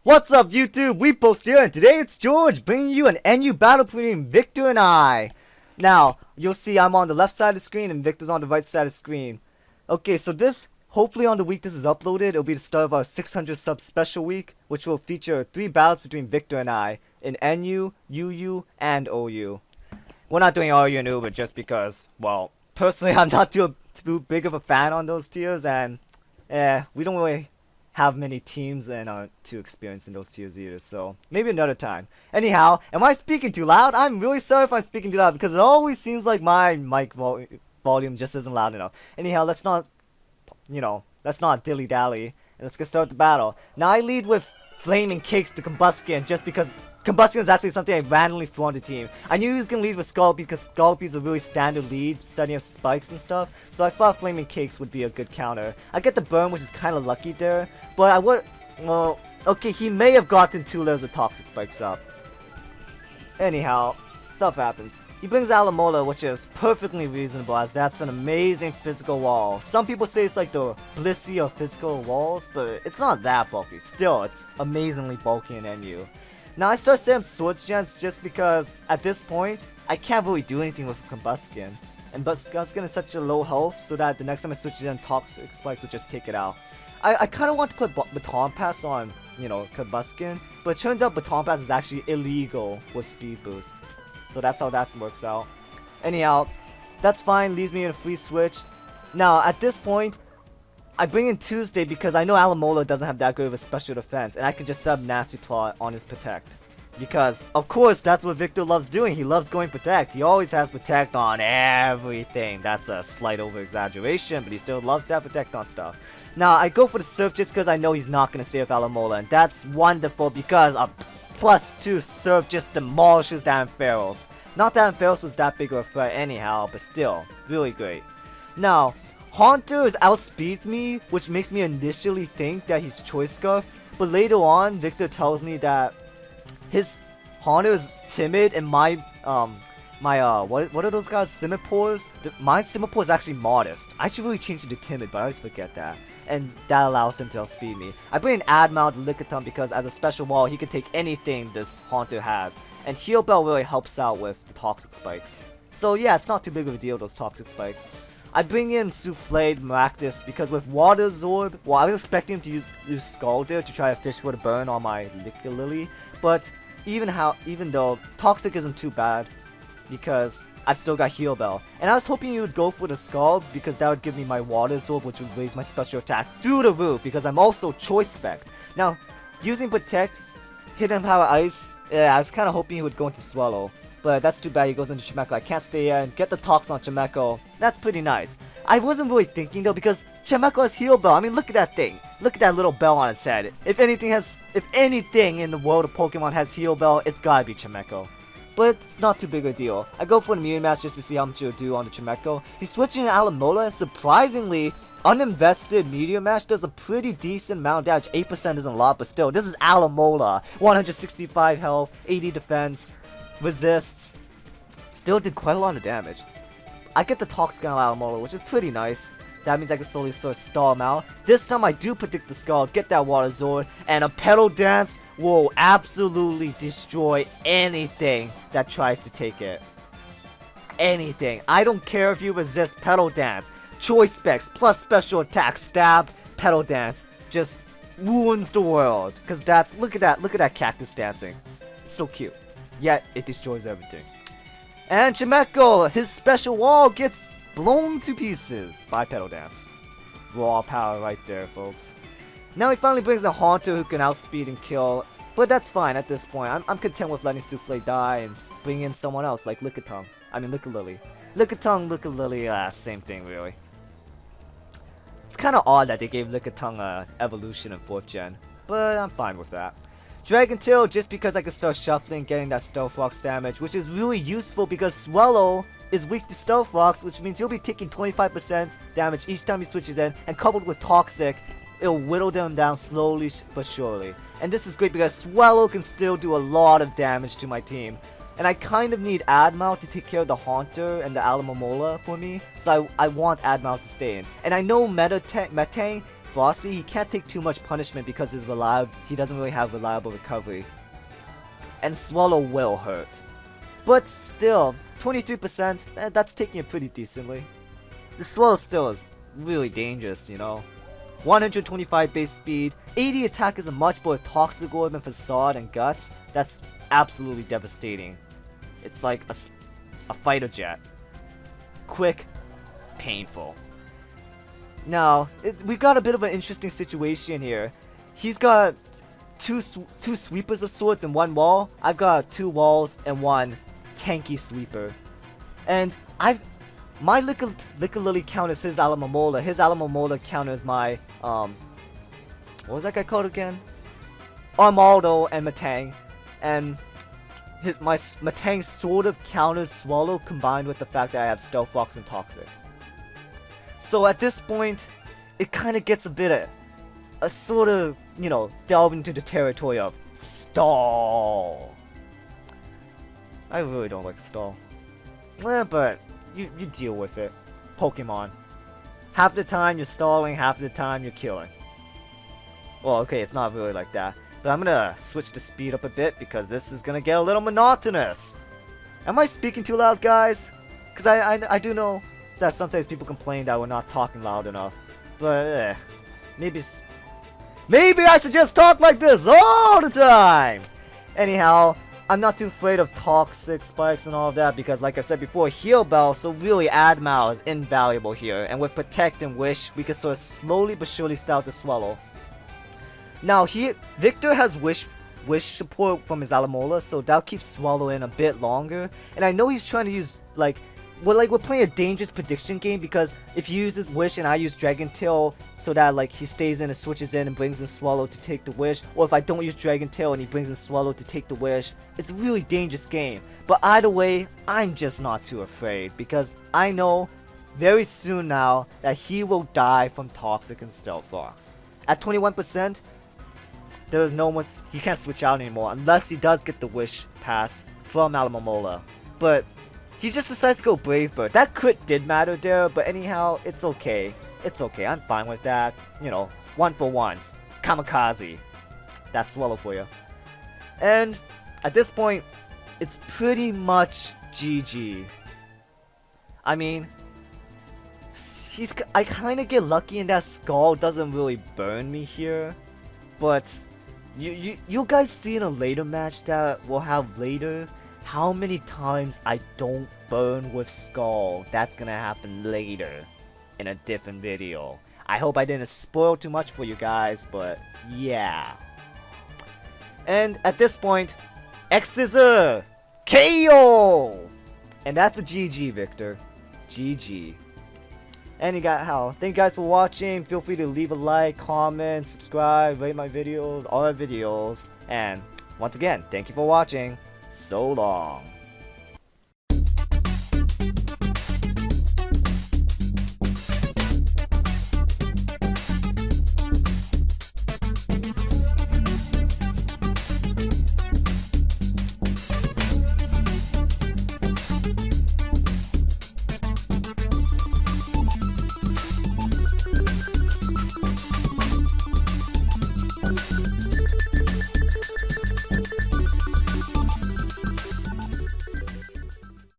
What's up YouTube, WePostE here, and today it's George bringing you an NU battle between Victor and I. Now, you'll see I'm on the left side of the screen and Victor's on the right side of the screen. Okay, so this, hopefully on the week this is uploaded, it'll be the start of our 600 sub special week, which will feature 3 battles between Victor and I in NU, UU, and OU. We're not doing RU and Uber just because, well, personally I'm not too big of a fan on those tiers, and we don't really have many teams and aren't too experienced in those tiers either, so maybe another time. Anyhow, am I speaking too loud? I'm really sorry if I'm speaking too loud because it always seems like my mic volume just isn't loud enough. Anyhow, let's not dilly-dally, and let's get started the battle. Now I lead with Flaming Cakes to Combustion just because Combustion is actually something I randomly threw on the team. I knew he was going to lead with Scallopy because Scallopy is a really standard lead, setting up spikes and stuff, so I thought Flaming Cakes would be a good counter. I get the burn, which is kind of lucky there, but I would, well, okay, he may have gotten 2 layers of Toxic Spikes up. Anyhow, stuff happens. He brings Alamola, which is perfectly reasonable as that's an amazing physical wall. Some people say it's like the Blissey of physical walls, but it's not that bulky. Still, it's amazingly bulky in NU. Now I start setting Swords Gens just because at this point I can't really do anything with Combustion. And Combustion is such a low health so that the next time I switch it in, Toxic Spikes will just take it out. I kind of want to put Baton Pass on, you know, Combustion, but it turns out Baton Pass is actually illegal with Speed Boost. So that's how that works out. Anyhow, that's fine, leaves me in a free switch. Now at this point, I bring in Tuesday because I know Alamola doesn't have that good of a special defense, and I can just sub Nasty Plot on his Protect. Because, of course, that's what Victor loves doing. He loves going Protect. He always has Protect on everything. That's a slight over-exaggeration, but he still loves to have Protect on stuff. Now, I go for the Surf just because I know he's not going to stay with Alamola, and that's wonderful because a +2 Surf just demolishes the Ampharos. Not that Ampharos was that big of a threat anyhow, but still, really great. Now, Haunter outspeeds me, which makes me initially think that he's Choice Scarf, but later on, Victor tells me that his Haunter is timid and my what are those guys, Simipours? My Simipour is actually modest. I should really change it to timid, but I always forget that. And that allows him to outspeed me. I bring in Admao to Lickitung because as a special wall, he can take anything this Haunter has. And Heal Bell really helps out with the Toxic Spikes. So yeah, it's not too big of a deal, those Toxic Spikes. I bring in Soufflé Maractus because with Water Zorb, well, I was expecting him to use Scald there to try to fish for the burn on my Lickilily, but even though Toxic isn't too bad, because I've still got Heal Bell. And I was hoping you would go for the Scald because that would give me my Water Zorb, which would raise my special attack through the roof because I'm also Choice Spec. Now, using Protect, Hidden Power Ice, yeah, I was kind of hoping he would go into Swallow. But that's too bad, he goes into Chimecho. I can't stay here and get the Tox on Chimecho. That's pretty nice. I wasn't really thinking though because Chimecho has Heal Bell. I mean, look at that thing. Look at that little bell on its head. If anything in the world of Pokemon has Heal Bell, it's gotta be Chimecho. But it's not too big a deal. I go for the Meteor Mash just to see how much it'll do on the Chimecho. He's switching to Alamola and surprisingly, uninvested Meteor Mash does a pretty decent amount of damage. 8% isn't a lot, but still, this is Alamola. 165 health, 80 defense. Resists, still did quite a lot of damage. I get the Toxic on Alamola, which is pretty nice. That means I can slowly sort of stall him out. This time I do predict the Scald, get that Water Zord, and a Petal Dance will absolutely destroy anything that tries to take it. Anything. I don't care if you resist Petal Dance. Choice Specs plus special attack, stab, Petal Dance just ruins the world. Cause that's, look at that cactus dancing. It's so cute. Yet, it destroys everything. And Chimecho, his special wall gets blown to pieces by Petal Dance. Raw power right there, folks. Now he finally brings a Haunter who can outspeed and kill, but that's fine at this point. I'm content with letting Soufflé die and bring in someone else like Lickitung. I mean Lickilily. Lickilily, same thing really. It's kind of odd that they gave Lickitung a evolution in 4th gen, but I'm fine with that. Dragon Tail just because I can start shuffling, getting that Stealth Rocks damage, which is really useful because Swallow is weak to Stealth Rocks, which means he'll be taking 25% damage each time he switches in, and coupled with Toxic, it'll whittle them down slowly but surely. And this is great because Swallow can still do a lot of damage to my team. And I kind of need Admao to take care of the Haunter and the Alamola for me, so I want Admao to stay in. And I know Metang Frosty, he can't take too much punishment because he doesn't really have reliable recovery. And Swallow will hurt. But still, 23%, that's taking it pretty decently. The Swallow still is really dangerous, you know. 125 base speed, 80 attack is a much more toxic orb than Facade and Guts. That's absolutely devastating. It's like a fighter jet. Quick, painful. Now, we got a bit of an interesting situation here. He's got two sweepers of sorts and one wall. I've got 2 walls and 1 tanky sweeper. And my Licker-Lily counters his Alamomola. His Alamomola counters my, what was that guy called again? Armaldo and Matang. And my Matang sort of counters Swallow combined with the fact that I have Stealth Fox and Toxic. So at this point, it kind of gets a bit of a sort of, you know, delve into the territory of stall. I really don't like stall. But you deal with it. Pokemon. Half the time you're stalling, half the time you're killing. Well, okay, it's not really like that. But I'm gonna switch the speed up a bit because this is gonna get a little monotonous. Am I speaking too loud, guys? Because I do know that sometimes people complain that we're not talking loud enough. But maybe I should just talk like this all the time! Anyhow, I'm not too afraid of toxic spikes and all of that because like I said before, Heal Bell, so really Admal is invaluable here. And with Protect and Wish, we can sort of slowly but surely start to Swallow. Now Victor has Wish support from his Alamola, so that'll keep Swallow in a bit longer. And I know he's trying to use we're playing a dangerous prediction game because if he uses Wish and I use Dragon Tail so that like he stays in and switches in and brings in Swallow to take the Wish, or if I don't use Dragon Tail and he brings in Swallow to take the Wish, it's a really dangerous game. But either way, I'm just not too afraid because I know very soon now that he will die from Toxic and Stealth Fox. At 21%, there is no more, he can't switch out anymore unless he does get the Wish pass from Alamomola. But he just decides to go Brave Bird. That crit did matter there, but anyhow, it's okay. It's okay, I'm fine with that. You know, 1 for 1s. Kamikaze. That's Swallow for you. And at this point, it's pretty much GG. I mean, I kind of get lucky in that Skull doesn't really burn me here. But you guys see in a later match that we'll have later how many times I don't burn with Skull. That's gonna happen later in a different video. I hope I didn't spoil too much for you guys, but yeah. And at this point, X-Scissor! KO! And that's a GG, Victor. GG. And thank you guys for watching. Feel free to leave a like, comment, subscribe, rate my videos, all our videos. And once again, thank you for watching. So long.